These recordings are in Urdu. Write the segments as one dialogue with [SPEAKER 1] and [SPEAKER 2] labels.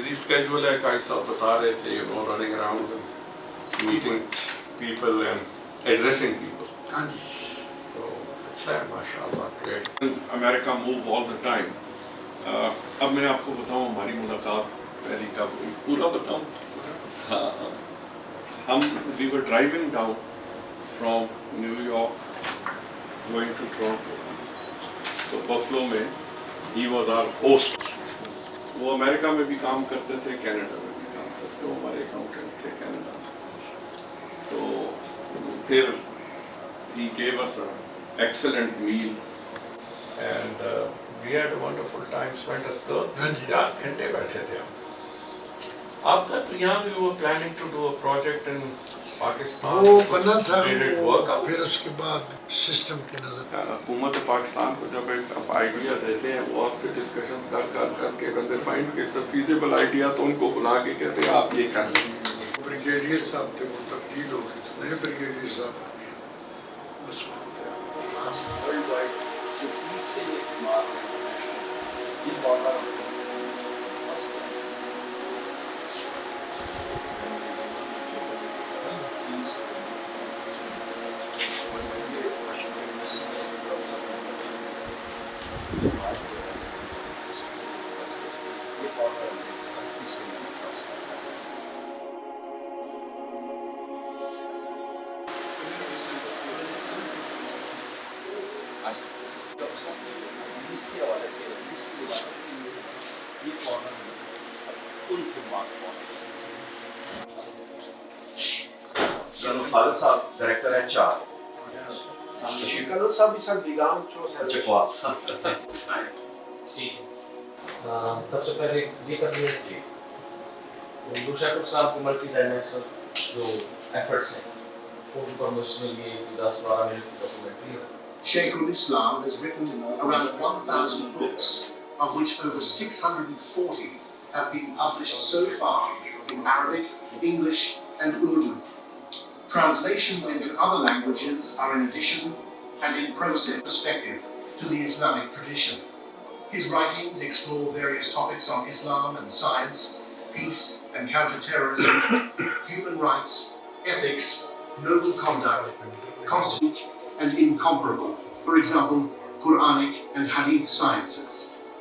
[SPEAKER 1] busy schedule ہے, قائد صاحب بتا رہے تھے, running around meeting people and addressing people.
[SPEAKER 2] ہاں جی.
[SPEAKER 1] تو اچھا ہے ماشاء اللہ. Great. America move all the time. اب میں آپ کو بتاؤں ہماری ملاقات پہلی کب ہوئی, پورا بتاؤں. ہم we were driving down from New York going to Toronto. تو بفلو میں ہی واز آر ہوسٹ. وہ امریکہ میں بھی کام کرتے تھے, کینیڈا میں بھی کام کرتے, وہ ہمارے اکاؤنٹنٹ تھے کینیڈا میں. تو پھر he gave us an excellent meal and we had a wonderful time spent at the 4 گھنٹے بیٹھے تھے ہم. آپ کا تو یہاں بھی وہ planning to do a project in Pakistan
[SPEAKER 2] وہ بنا تھا,
[SPEAKER 1] وہ
[SPEAKER 2] پھر اس کے بعد سسٹم کی نظر.
[SPEAKER 1] حکومت پاکستان کو جب ایک آئیڈیا دیتے ہیں وہ آپ سے ڈسکشنز کر کے when they find کہ it's a feasible idea تو ان کو بلا کے کہتے ہیں آپ یہ کر لیں.
[SPEAKER 2] بریگیڈیئر صاحب تھے, وہ تبدیل ہو گئے, تو نئے بریگیڈیئر صاحب آ گئے, بس ہو گیا.
[SPEAKER 3] ورلڈ وائڈ جو فیس سے یہ خدمات ہیں یہ بارڈر اس کے حوالے سے اس کی بات یہ کارنر ان خدمات کو
[SPEAKER 4] جناب خالد صاحب ڈائریکٹر ہیں 4
[SPEAKER 3] شکل صاحب بھی سر بیگام چو سر
[SPEAKER 4] چکوال صاحب.
[SPEAKER 5] سب سے پہلے یہ کر لیا دوسرا کچھ صاحب کی ملٹی ڈائمینشنل جو ایفرٹس ہیں ان پر مشتمل یہ 10-12 منٹ کی ڈاکومنٹری ہے.
[SPEAKER 6] Shaykhul Islam has written around 1,000 books, of which over 640 have been published so far in Arabic, English, and Urdu. Translations into other languages are in addition and in process perspective to the Islamic tradition. His writings explore various topics on Islam and science, peace and counterterrorism, human rights, ethics, noble conduct, constitution, and incomparable. For example, Quranic and Hadith sciences,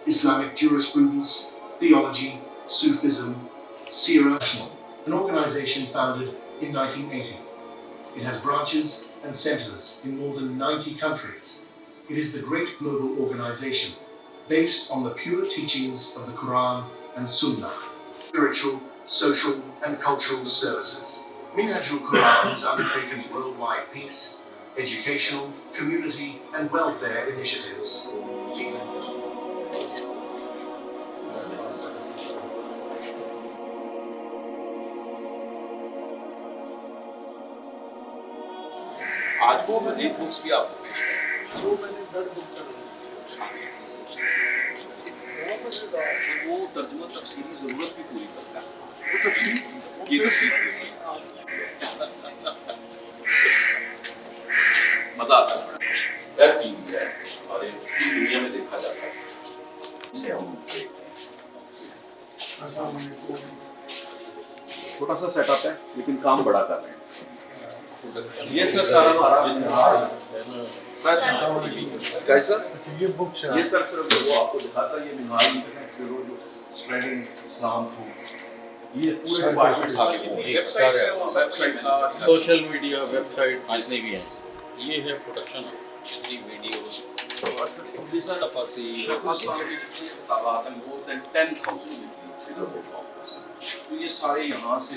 [SPEAKER 6] Islamic jurisprudence, theology, Sufism, Seerah, an organization founded in 1980. It has branches and centers in more than 90 countries. It is the great global organization based on the pure teachings of the Quran and Sunnah, spiritual, social, and cultural services. Minhajul Quran has undertaken worldwide peace, educational, community, and welfare initiatives.
[SPEAKER 3] آج وہ مزید بکس بھی آپ کو پیش کریں.
[SPEAKER 2] وہ میں نے گھر بک کر
[SPEAKER 3] وہ ترجمہ تفصیلی ضرورت بھی پوری کرتا ہے.
[SPEAKER 2] وہ تفصیل
[SPEAKER 3] یہ تفصیل مزہ آتا ہے. ویب ٹی وی ہے اور پوری دنیا میں دیکھا جاتا ہے. اسے ہم
[SPEAKER 4] چھوٹا سا سیٹ اپ ہے لیکن کام بڑا کر رہے ہیں. یہ سر سارا ہمارا
[SPEAKER 3] کیسا
[SPEAKER 2] یہ بک چاہ
[SPEAKER 4] یہ سر صرف وہ آپ کو دکھاتا ہے. یہ منہاج جو اسپریڈنگ اسلام تھرو یہ پورے ڈپارٹمنٹس آگے website
[SPEAKER 7] social media website جتنی بھی ہیں. یہ ہے پروڈکشن جتنی ویڈیوز
[SPEAKER 4] تو یہ سارے یہاں سے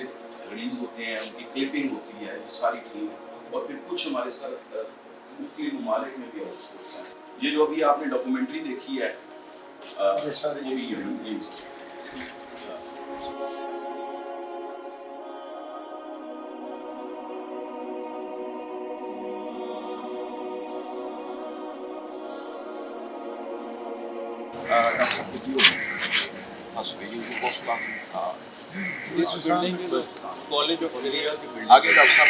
[SPEAKER 4] ریلیز ہوتے ہیں, ان کی کلپنگ ہوتی ہے, یہ ساری ٹیم, اور پھر کچھ ہمارے ساتھ مختلف ممالک میں بھی آؤٹ سورس ہیں. یہ جو ابھی آپ نے ڈاکومنٹری دیکھی ہے وہ بھی یہی
[SPEAKER 7] اس بلڈنگ کالج آف ایریا کی بلڈنگ
[SPEAKER 3] آگے ڈاکٹر صاحب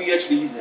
[SPEAKER 4] PhDs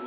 [SPEAKER 8] 2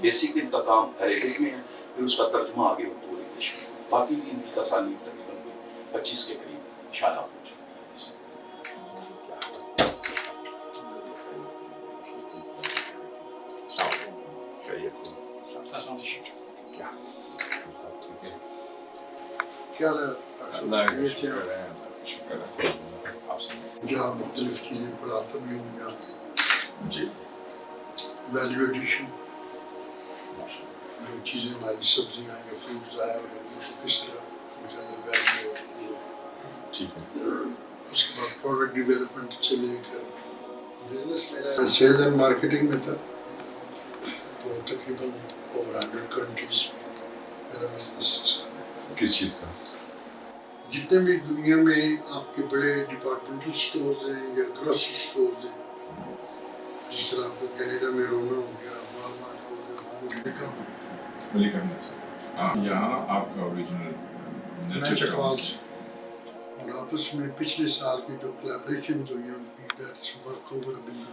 [SPEAKER 4] بیسک ان کا کام عربک میں ہے، پھر اس کا ترجمہ آگے اردو اور انگلش میں، باقی بھی ان کی تصانیف تقریباً 25 کے قریب انشاءاللہ ہو چکی ہے۔
[SPEAKER 2] کیا
[SPEAKER 1] اللہ کا شکر ہے، اللہ کا شکر ہے۔ آپ سے
[SPEAKER 2] جہاں مختلف چیزیں پڑھاتا بھی ہوں یہاں
[SPEAKER 1] جی
[SPEAKER 2] ویلیو ایڈیشن، جو چیزیں ہماری سبزیاں یا فروٹس آئے ہوئے ہیں ان کو کس طرح ویلیو
[SPEAKER 1] ٹھیک ہے۔
[SPEAKER 2] اس کے بعد پروڈکٹ ڈیولپمنٹ سے لے کر بزنس میں سیلز اینڈ مارکیٹنگ میں تھا، تو تقریباً اوور 100 کنٹریز میں میرا بزنس ہے۔
[SPEAKER 1] کس چیز کا؟
[SPEAKER 2] جتنے بھی دنیا میں آپ کے بڑے ڈپارٹمنٹل سٹورز ہیں یا گروسری سٹورز ہیں، جس طرح آپ کو کینیڈا میں رونا ہو گیا، والمارٹ ہو گیا،
[SPEAKER 1] ملی کرنے سے یہاں آپ کا اوریجنل
[SPEAKER 2] میں چکوال سے، اور آپس میں پچھلے سال کی جو کلیبریشنز ہوئی ہیں ان کی دیٹس ورتھ اوور $1 بلین۔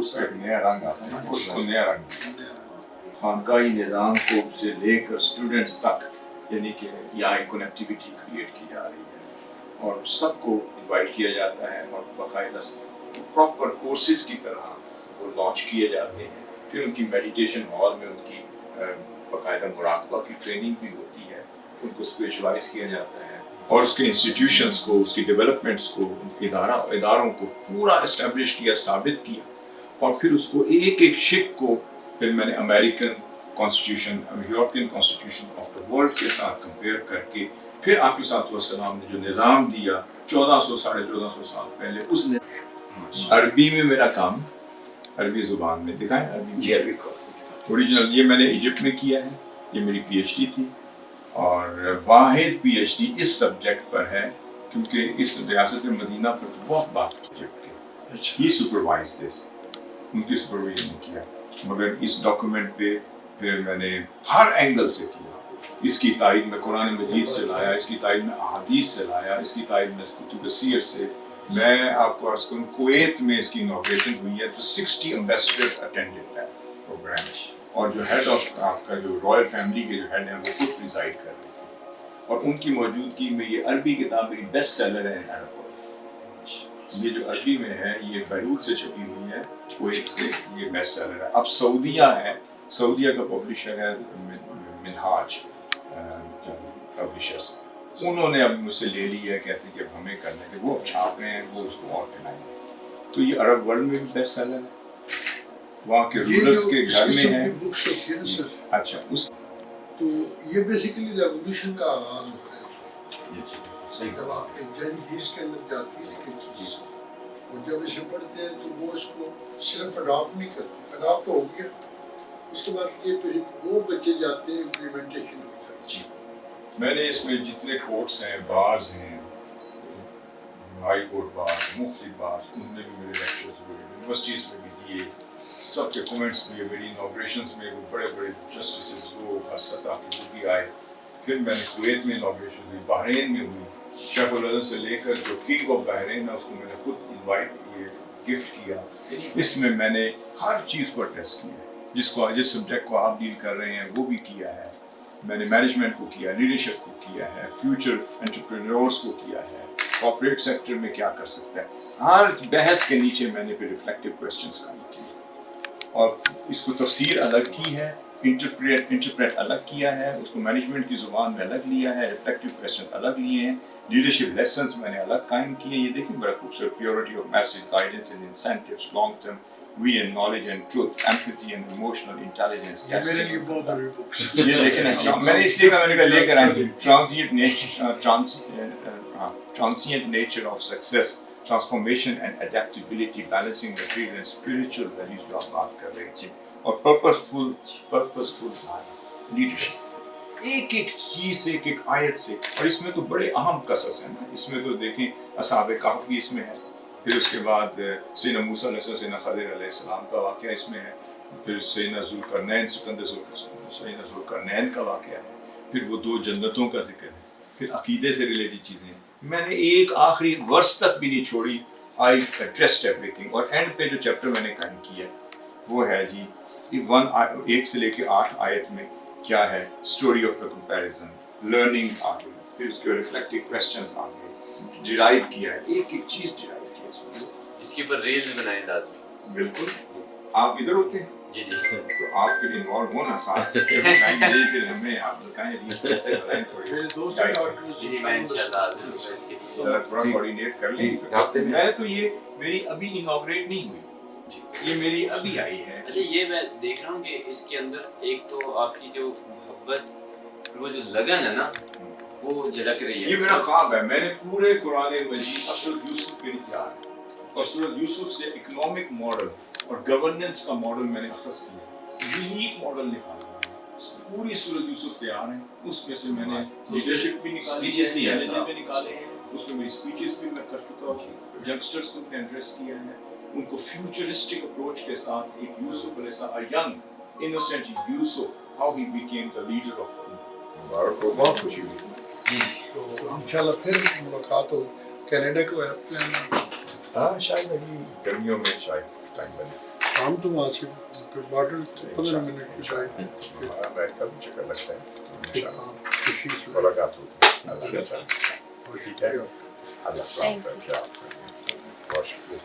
[SPEAKER 1] اس کا ایک نیا رنگ آتا ہے، اس کو نیا رنگ خانقاہی نظام کو سے لے کر اسٹوڈنٹس تک، یعنی کہ یہاں ایک کنیکٹیویٹی کریٹ کی جا رہی ہے اور سب کو انوائٹ کیا جاتا ہے اور باقاعدہ پراپر کورسز کی طرح وہ لانچ کیے جاتے ہیں، پھر ان کی میڈیٹیشن ہال میں ان کی باقاعدہ مراقبہ کی ٹریننگ بھی ہوتی ہے، ان کو اسپیشلائز کیا جاتا ہے اور اس کے انسٹیٹیوشنس کو، اس کی ڈیولپمنٹس کو، اداروں کو پورا اسٹیبلش کیا، ثابت کیا، اور پھر اس کو ایک ایک شک کو پھر میں نے American constitution, European constitution of the world کے ساتھ کمپیئر کر کے پھر آپ کے ساتھ والسلام نے جو نظام دیا 1400 سال پہلے، اس نے عربی میں میرا کام، عربی زبان میں دکھائیں، عربی اوریجنل یہ میں نے ایجپٹ میں کیا ہے، یہ میری پی ایچ ڈی تھی، اور واحد پی ایچ ڈی اس سبجیکٹ پر ہے کیونکہ اس ریاست مدینہ پر تو بہت بات ایجپٹ کی، ہی سپروائز دس، ان کی سپرویژن نے کیا، مگر اس ڈاکومنٹ پہ پھر میں نے ہر اینگل سے کیا، اس کی تائید میں قرآن مجید سے لایا، اس کی تائید میں احادیث سے لایا، اس کی تائید میں کتب سیر سے۔ میں آپ کو عرض کروں کویت میں اس کی انوگریشن ہوئی ہے تو 60 امبیسڈرز اٹینڈڈ ہے پروگرام، اور جو ہیڈ آف آپ کا جو رائل فیملی کے جو ہیڈ ہیں وہ خود ریزائڈ کر رہے تھے، اور ان کی موجودگی میں یہ عربی کتاب میری بیسٹ سیلر ہے عرب، یہ جو عربی میں ہے یہ بیروت سے چھپی ہوئی ہے، کویت سے، یہ بیسٹ سیلر ہے۔ اب سعودیہ ہے، سعودیہ کا پبلشر ہے منہاج پبلشرز، انہوں نے اب مجھ سے لے لی ہے، کہتے ہیں کہ اب ہمیں کرنے کے، وہ اب چھاپ رہے ہیں، وہ اس کو اور بنائیں گے، تو یہ عرب ورلڈ میں بھی بیسٹ سیلر ہے، وہاں کے رولرز کے گھر میں ہے۔
[SPEAKER 2] بکس ہوتی ہے نا سر،
[SPEAKER 1] اچھا، اس
[SPEAKER 2] تو یہ بیسیکلی ریولیوشن کا آغاز ہوتا ہے جب آپ ایک جنگ چیز کے اندر جاتی ہے کہ چیز، اور جب اسے پڑھتے ہیں تو وہ اس کو صرف اڈاپٹ نہیں کرتے، اڈاپٹ ہو گیا، اس کے بعد یہ پھر وہ بچے جاتے ہیں امپلیمنٹیشن کی طرف۔
[SPEAKER 1] میں نے اس میں جتنے کورٹس ہیں، بارز ہیں، ہائی کورٹ بار، مختلف بار، ان میں بھی میرے لیکچرز ہوئے، یونیورسٹیز میں بھی دیے، سب کے کومنٹس بھی، میری انوگریشنز میں وہ بڑے بڑے جسٹسز وہ ہر سطح کے وہ بھی آئے، پھر میں نے کویت میں انوگریشن ہوئی، بحرین میں ہوئی، شیخ العظم سے لے کر جو کنگ آف بحرین ہے اس کو میں نے خود انوائٹ یہ گفٹ کیا، اس میں میں نے ہر چیز کو ایڈریس کیا، جس سبجیکٹ کو آپ ڈیل کر رہے ہیں وہ بھی کیا ہے، میں نے مینجمنٹ کو کیا، لیڈرشپ کو کیا ہے، فیوچر انٹرپرینورز کو کیا ہے، کارپوریٹ سیکٹر میں کیا کر سکتا ہے، ہر بحث کے نیچے میں نے پھر ریفلیکٹیو کویسچنز کام کیے، اور اس کو تفسیر الگ کی ہے، انٹرپریٹ الگ کیا ہے، اس کو مینجمنٹ کی زبان میں الگ لیا ہے، ریفلیکٹیو کویسچن الگ لیے ہیں، لیڈرشپ لیسنز میں نے الگ قائم کیے ہیں، یہ دیکھیں بڑا خوبصورت، purity of message, guidance and incentives, long term view and knowledge and truth, empathy and emotional intelligence,
[SPEAKER 2] میرے لیے بہت بڑی بکس،
[SPEAKER 1] یہ دیکھیں نا، میں نے اس لیے میں نے کہا لے کر آئیں گے، transient nature of success, transformation and adaptability, balancing material and spiritual values جو آپ بات کر رہے تھے، اور purposeful leadership، ایک ایک چیز سے، ایک ایک آیت سے، اور اس میں تو بڑے اہم قصص ہیں نا، اس میں تو دیکھیں اصحاب کہف بھی اس میں ہے، پھر اس کے بعد سیدنا موسیٰ علیہ السلام، سیدنا خضر علیہ السلام کا واقعہ اس میں ہے، پھر سیدنا ذوالقرنین، سیدنا ذوالقرنین کا واقعہ ہے، پھر وہ 2 جنتوں کا ذکر ہے، پھر عقیدے سے ریلیٹڈ چیزیں ہیں، میں نے ایک آخری ورس تک بھی نہیں چھوڑی، آئی ایڈریسڈ ایوری تھنگ، اور اینڈ پہ جو چیپٹر میں نے قائم کیا
[SPEAKER 9] وہ ہے جی ایک سے لے کے 8 آیت میں کیا ہے story of the comparison, learning آ گئی، پھر اس کے ریفلیکٹیو کویسچنز آ گئے، ڈرائیو کیا ہے، ایک ایک چیز ڈرائیو کی ہے اس میں.
[SPEAKER 10] اس کے اوپر ریلز بنائیں لازمی.
[SPEAKER 9] بالکل. آپ ادھر ہوتے ہیں
[SPEAKER 10] جی
[SPEAKER 9] تو آپ پھر انوالو ہونا ساتھ بتائیں گے، پھر ہمیں آپ بتائیں کیسے بتائیں تھوڑی
[SPEAKER 2] میرے دوست ڈاکٹر
[SPEAKER 10] جی میں انشاءاللہ اس کے لیے
[SPEAKER 9] تھوڑا کوآرڈینیٹ کر لیں. میں تو یہ میری ابھی انوگریٹ نہیں ہوئی، یہ میری ابھی آئی ہے.
[SPEAKER 10] اچھا یہ میں دیکھ رہا ہوں کہ اس کے اندر ایک تو آپ کی جو محبت، وہ جو لگن ہے نا وہ جھلک رہی ہے.
[SPEAKER 9] یہ میرا خواب ہے. میں نے پورے قرآن مجید سورۃ یوسف کے لیے تیار ہے، اور سورۃ یوسف سے اکنامک ماڈل اور گورننس کا ماڈل میں نے اخذ کیا، یونیک ماڈل نکالا. پوری سورۃ یوسف تیار ہے، اس میں سے میں نے لیڈرشپ بھی نکالی، چیلنجز بھی نکالے ہیں، اس میں میری اسپیچز بھی میں کر چکا ہوں. ینگسٹرز کو میں نے ایڈریس کیا ہے، ان کو فیوچرسٹک اپروچ کے ساتھ ایک یوسف علیہ السلام، young innocent Yusuf, how he became the leader of the. بہت خوشی ہوئی.
[SPEAKER 2] تو انشاءاللہ پھر ملاقات ہو. کینیڈا کو ہے پلان؟
[SPEAKER 9] ہاں شاید ابھی گرمیوں میں شاید ٹائم بنے.
[SPEAKER 2] ہم تو وہاں سے پھر بارڈر 15 منٹ کی ٹائم.
[SPEAKER 9] ہمارا امریکہ بھی چکر لگتا ہے،
[SPEAKER 2] آپ تشریف لائیں.
[SPEAKER 9] ملاقات ہوگی. ٹھیک ہے، اللہ السلام علیکم. بہت شکریہ.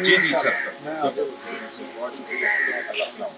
[SPEAKER 9] جی جی سر.
[SPEAKER 2] میں آپ
[SPEAKER 9] اللہ السلام.